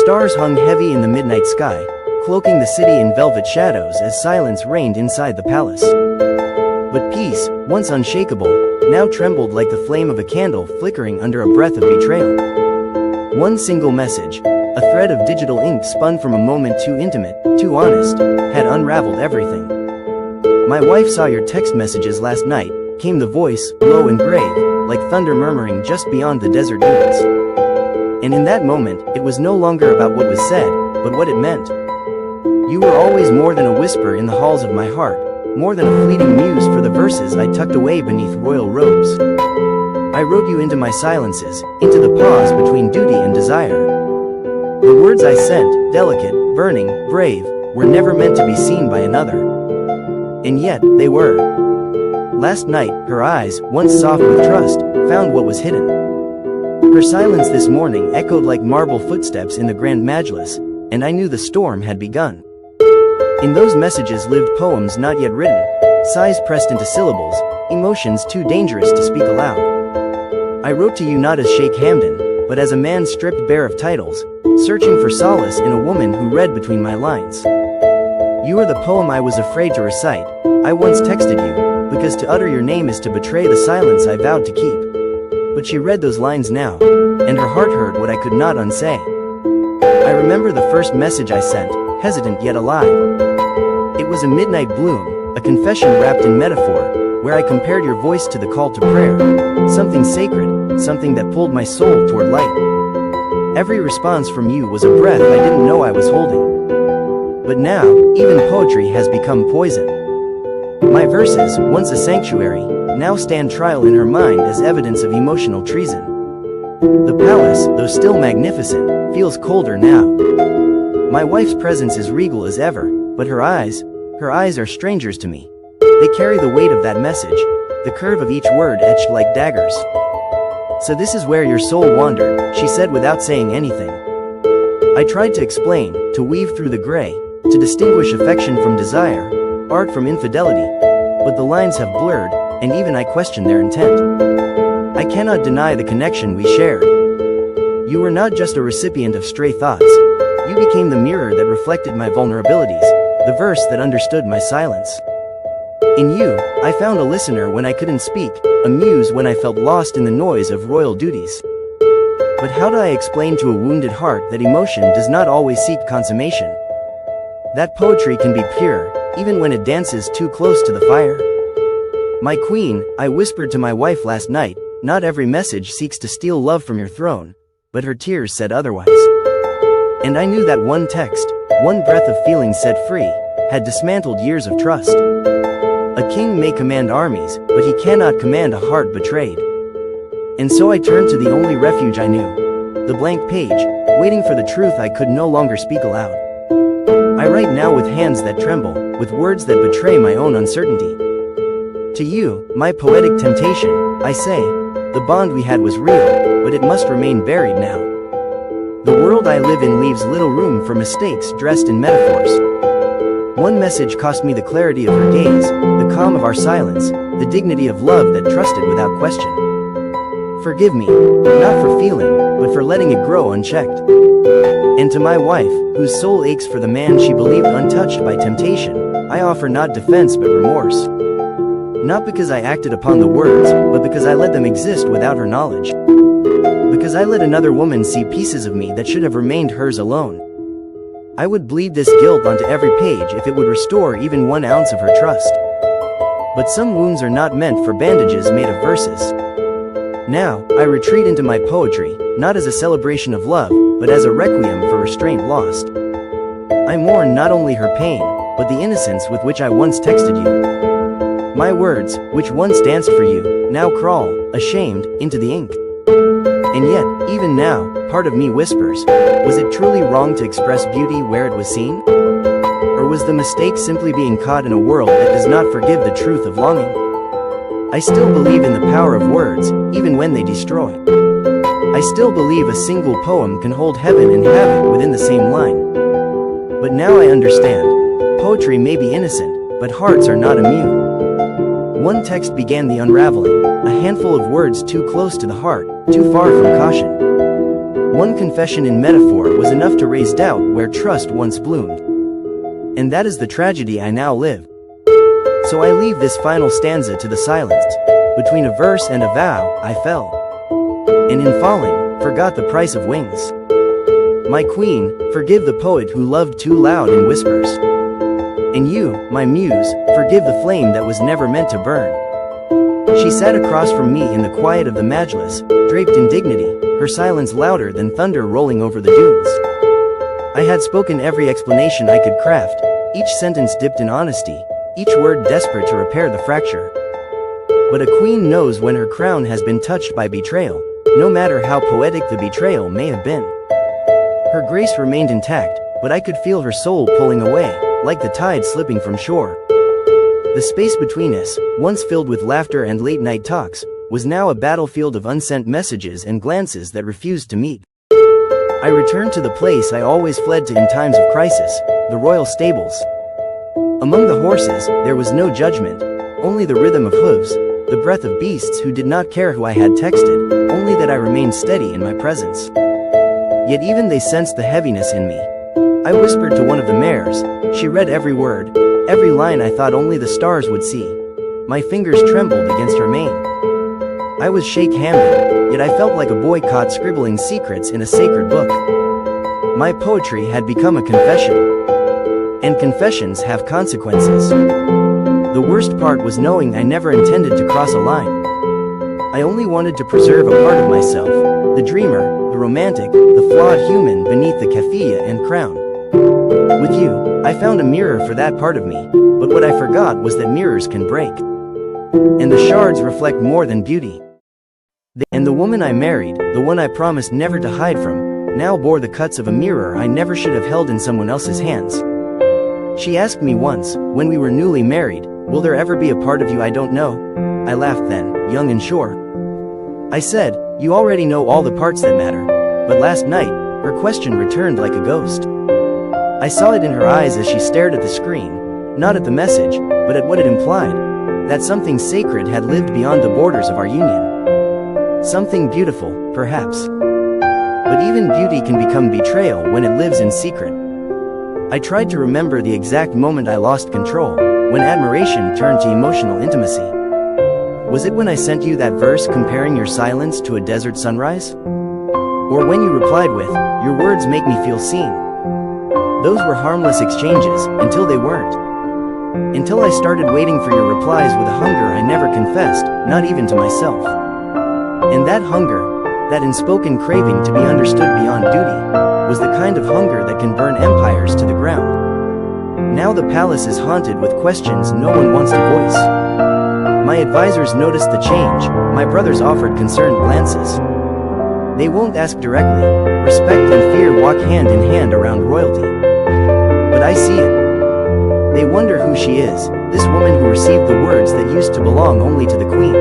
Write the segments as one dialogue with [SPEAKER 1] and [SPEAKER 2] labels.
[SPEAKER 1] stars hung heavy in the midnight sky, cloaking the city in velvet shadows as silence reigned inside the palace. But peace, once unshakable, now trembled like the flame of a candle flickering under a breath of betrayal. One single message, a thread of digital ink spun from a moment too intimate, too honest, had unraveled everything. "My wife saw your text messages last night," came the voice, low and grave, like thunder murmuring just beyond the desert dunes. And in that moment, it was no longer about what was said, but what it meant. "You were always more than a whisper in the halls of my heart, more than a fleeting muse for the verses I tucked away beneath royal robes. I wrote you into my silences, into the pause between duty and desire. The words I sent, delicate, burning, brave, were never meant to be seen by another. And yet, they were." Last night, her eyes, once soft with trust, found what was hidden. Her silence this morning echoed like marble footsteps in the grand majlis, and I knew the storm had begun. In those messages lived poems not yet written, sighs pressed into syllables, emotions too dangerous to speak aloud. I wrote to you not as Sheikh Hamdan, but as a man stripped bare of titles, searching for solace in a woman who read between my lines. You are the poem I was afraid to recite. I once texted you, because to utter your name is to betray the silence I vowed to keep. But she read those lines now, and her heart heard what I could not unsay. I remember the first message I sent, hesitant yet alive. It was a midnight bloom, a confession wrapped in metaphor, where I compared your voice to the call to prayer, something sacred, something that pulled my soul toward light. Every response from you was a breath I didn't know I was holding. But now, even poetry has become poison. My verses, once a sanctuary, now stand trial in her mind as evidence of emotional treason. The palace, though still magnificent, feels colder now. My wife's presence is regal as ever, but her eyes are strangers to me. They carry the weight of that message, the curve of each word etched like daggers. "So this is where your soul wandered," she said without saying anything. I tried to explain, to weave through the gray, to distinguish affection from desire, art from infidelity, but the lines have blurred, and even I question their intent. I cannot deny the connection we shared. You were not just a recipient of stray thoughts. You became the mirror that reflected my vulnerabilities, the verse that understood my silence. In you, I found a listener when I couldn't speak, a muse when I felt lost in the noise of royal duties. But how do I explain to a wounded heart that emotion does not always seek consummation? That poetry can be pure, even when it dances too close to the fire. "My queen," I whispered to my wife last night, "not every message seeks to steal love from your throne," but her tears said otherwise. And I knew that one text, one breath of feeling set free, had dismantled years of trust. A king may command armies, but he cannot command a heart betrayed. And so I turned to the only refuge I knew, the blank page, waiting for the truth I could no longer speak aloud. I write now with hands that tremble, with words that betray my own uncertainty. To you, my poetic temptation, I say, the bond we had was real, but it must remain buried now. The world I live in leaves little room for mistakes dressed in metaphors. One message cost me the clarity of her gaze, the calm of our silence, the dignity of love that trusted without question. Forgive me, not for feeling, but for letting it grow unchecked. And to my wife, whose soul aches for the man she believed untouched by temptation, I offer not defense but remorse. Not because I acted upon the words, but because I let them exist without her knowledge. Because I let another woman see pieces of me that should have remained hers alone. I would bleed this guilt onto every page if it would restore even 1 ounce of her trust. But some wounds are not meant for bandages made of verses. Now, I retreat into my poetry, not as a celebration of love, but as a requiem for restraint lost. I mourn not only her pain, but the innocence with which I once texted you. My words, which once danced for you, now crawl, ashamed, into the ink. And yet, even now, part of me whispers, was it truly wrong to express beauty where it was seen? Or was the mistake simply being caught in a world that does not forgive the truth of longing? I still believe in the power of words, even when they destroy. I still believe a single poem can hold heaven and havoc within the same line. But now I understand. Poetry may be innocent, but hearts are not immune. One text began the unraveling, a handful of words too close to the heart, too far from caution. One confession in metaphor was enough to raise doubt where trust once bloomed. And that is the tragedy I now live. So I leave this final stanza to the silence. Between a verse and a vow, I fell. And in falling, forgot the price of wings. My queen, forgive the poet who loved too loud in whispers. And you, my muse, forgive the flame that was never meant to burn. She sat across from me in the quiet of the majlis, draped in dignity, her silence louder than thunder rolling over the dunes. I had spoken every explanation I could craft, each sentence dipped in honesty, each word desperate to repair the fracture. But a queen knows when her crown has been touched by betrayal, no matter how poetic the betrayal may have been. Her grace remained intact, but I could feel her soul pulling away, like the tide slipping from shore. The space between us, once filled with laughter and late-night talks, was now a battlefield of unsent messages and glances that refused to meet. I returned to the place I always fled to in times of crisis, the royal stables. Among the horses, there was no judgment, only the rhythm of hooves, the breath of beasts who did not care who I had texted, only that I remained steady in my presence. Yet even they sensed the heaviness in me. I whispered to one of the mares, she read every word, every line I thought only the stars would see. My fingers trembled against her mane. I was Sheikh Hamdan, yet I felt like a boy caught scribbling secrets in a sacred book. My poetry had become a confession. And confessions have consequences. The worst part was knowing I never intended to cross a line. I only wanted to preserve a part of myself, the dreamer, the romantic, the flawed human beneath the keffiyeh and crown. With you, I found a mirror for that part of me, but what I forgot was that mirrors can break. And the shards reflect more than beauty. And the woman I married, the one I promised never to hide from, now bore the cuts of a mirror I never should have held in someone else's hands. She asked me once, when we were newly married, will there ever be a part of you I don't know? I laughed then, young and sure. I said, you already know all the parts that matter. But last night, her question returned like a ghost. I saw it in her eyes as she stared at the screen, not at the message, but at what it implied, that something sacred had lived beyond the borders of our union. Something beautiful, perhaps. But even beauty can become betrayal when it lives in secret. I tried to remember the exact moment I lost control, when admiration turned to emotional intimacy. Was it when I sent you that verse comparing your silence to a desert sunrise? Or when you replied with, your words make me feel seen? Those were harmless exchanges, until they weren't. Until I started waiting for your replies with a hunger I never confessed, not even to myself. And that hunger, that unspoken craving to be understood beyond duty, was the kind of hunger that can burn empires to the ground. Now the palace is haunted with questions no one wants to voice. My advisors noticed the change, my brothers offered concerned glances. They won't ask directly, respect and fear walk hand in hand around royalty. But I see it. They wonder who she is, this woman who received the words that used to belong only to the queen.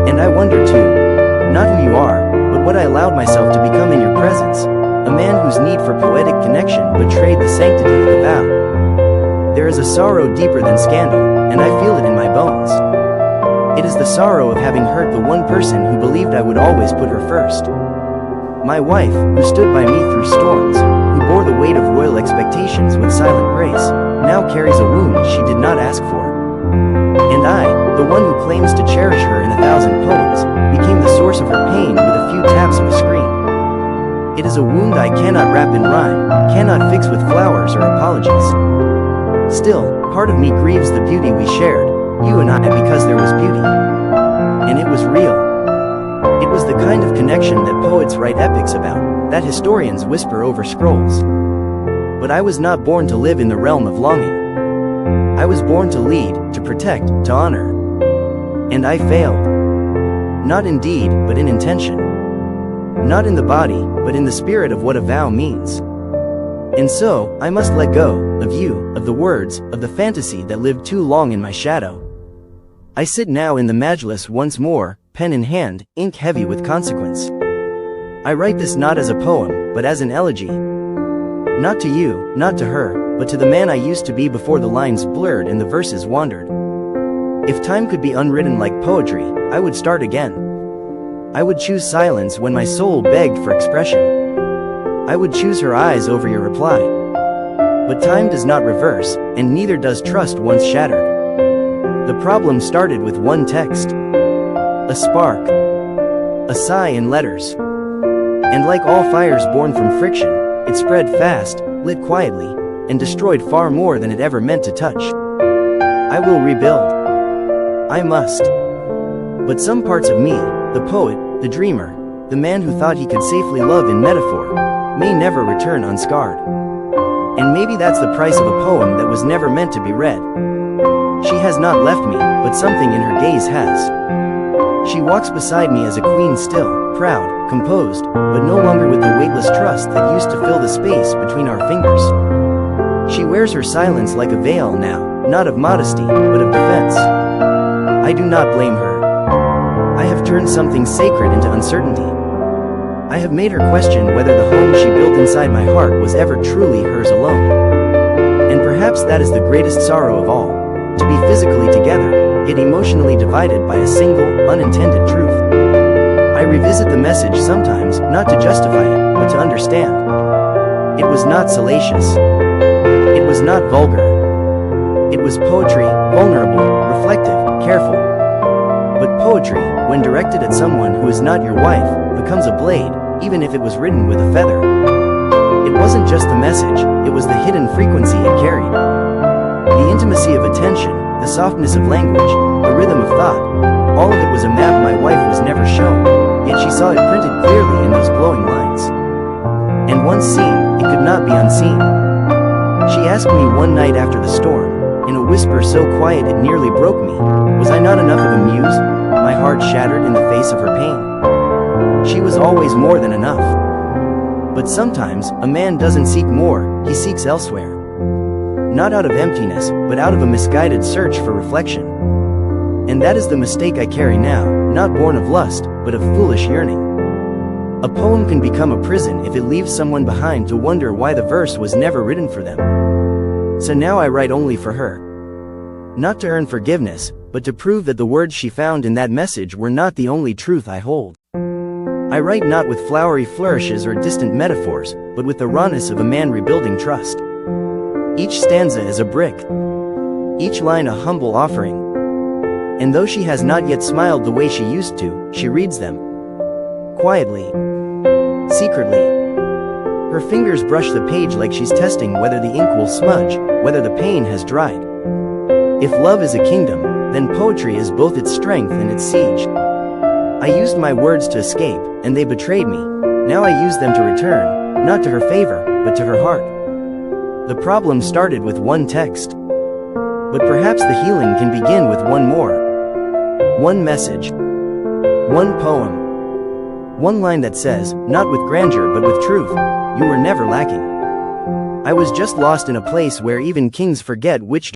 [SPEAKER 1] And I wonder too, not who you are, but what I allowed myself to become in your presence, a man whose need for poetic connection betrayed the sanctity of the vow. There is a sorrow deeper than scandal, and I feel it in my bones. It is the sorrow of having hurt the one person who believed I would always put her first. My wife, who stood by me through storms, who bore the weight of royal expectations with silent grace, now carries a wound she did not ask for. And I, the one who claims to cherish her in 1,000 poems, became the source of her pain with a few taps of a screen. It is a wound I cannot wrap in rhyme, cannot fix with flowers or apologies. Still, part of me grieves the beauty we shared, you and I, because there was beauty. And it was real. It was the kind of connection that poets write epics about, that historians whisper over scrolls. But I was not born to live in the realm of longing. I was born to lead, to protect, to honor. And I failed. Not in deed, but in intention. Not in the body, but in the spirit of what a vow means. And so, I must let go, of you, of the words, of the fantasy that lived too long in my shadow. I sit now in the majlis once more, pen in hand, ink heavy with consequence. I write this not as a poem, but as an elegy. Not to you, not to her, but to the man I used to be before the lines blurred and the verses wandered. If time could be unwritten like poetry, I would start again. I would choose silence when my soul begged for expression. I would choose her eyes over your reply. But time does not reverse, and neither does trust once shattered. The problem started with one text. A spark. A sigh in letters. And like all fires born from friction, it spread fast, lit quietly, and destroyed far more than it ever meant to touch. I will rebuild. I must. But some parts of me, the poet, the dreamer, the man who thought he could safely love in metaphor, may never return unscarred. And maybe that's the price of a poem that was never meant to be read. She has not left me, but something in her gaze has. She walks beside me as a queen still, proud, composed, but no longer with the weightless trust that used to fill the space between our fingers. She wears her silence like a veil now, not of modesty, but of defense. I do not blame her. I have turned something sacred into uncertainty. I have made her question whether the home she built inside my heart was ever truly hers alone. And perhaps that is the greatest sorrow of all, to be physically together, yet emotionally divided by a single, unintended truth. I revisit the message sometimes, not to justify it, but to understand. It was not salacious. It was not vulgar. It was poetry, vulnerable, reflective, careful. But poetry, when directed at someone who is not your wife, becomes a blade, even if it was written with a feather. It wasn't just the message, it was the hidden frequency it carried. The intimacy of attention, the softness of language, the rhythm of thought, all of it was a map my wife was never shown, yet she saw it printed clearly in those glowing lines. And once seen, it could not be unseen. She asked me one night after the storm, in a whisper so quiet it nearly broke me, was I not enough of a muse, my heart shattered in the face of her pain? She was always more than enough. But sometimes, a man doesn't seek more, he seeks elsewhere. Not out of emptiness, but out of a misguided search for reflection. And that is the mistake I carry now, not born of lust, but of foolish yearning. A poem can become a prison if it leaves someone behind to wonder why the verse was never written for them. So now I write only for her. Not to earn forgiveness, but to prove that the words she found in that message were not the only truth I hold. I write not with flowery flourishes or distant metaphors, but with the rawness of a man rebuilding trust. Each stanza is a brick. Each line a humble offering. And though she has not yet smiled the way she used to, she reads them. Quietly. Secretly. Her fingers brush the page like she's testing whether the ink will smudge, whether the pain has dried. If love is a kingdom, then poetry is both its strength and its siege. I used my words to escape, and they betrayed me. Now I use them to return, not to her favor, but to her heart. The problem started with one text. But perhaps the healing can begin with one more. One message. One poem. One line that says, not with grandeur but with truth, you were never lacking. I was just lost in a place where even kings forget which